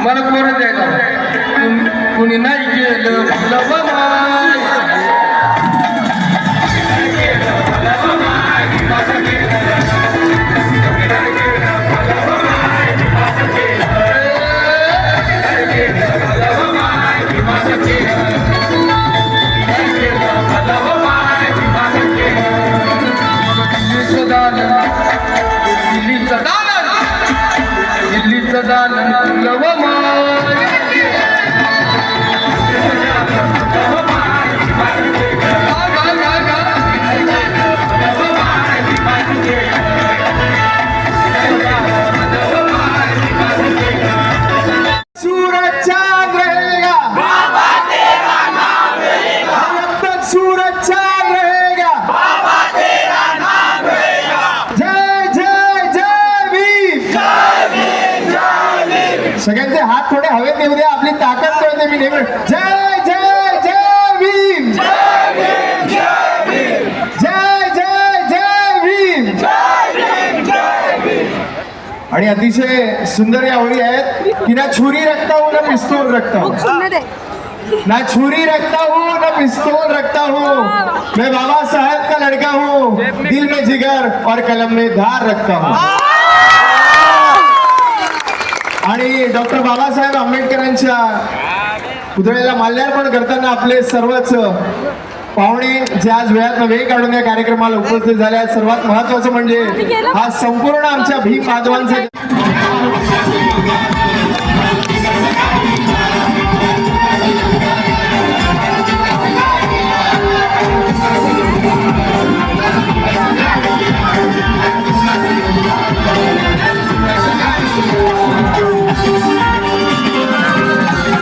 मला कोण द्यायला कुणी नाही केलं दिल्लीचं दालन सगळ्यांचे हात थोडे हवेत येऊ द्या, आपली ताकद कळते. मी नेहमी जय जय जय भीम, जय जय जय भीम. आणि अतिशय सुंदर या ओळी आहेत की ना छुरी रखता हूं ना पिस्तौल रखता हूं, ना छुरी रखता हूं ना पिस्तौल रखता हूं, मैं बाबा साहेब का लड़का हूं, दिल में जिगर और कलम में धार रखता हूं. आणि डॉक्टर बाबासाहेब आंबेडकरांच्या पुतळ्याला माल्यार्पण करताना आपले सर्वच पाहुणे जे आज वेळात वेळ काढून या कार्यक्रमाला उपस्थित झाले. सर्वात महत्वाचं म्हणजे हा संपूर्ण आमच्या भीम बांधवांचा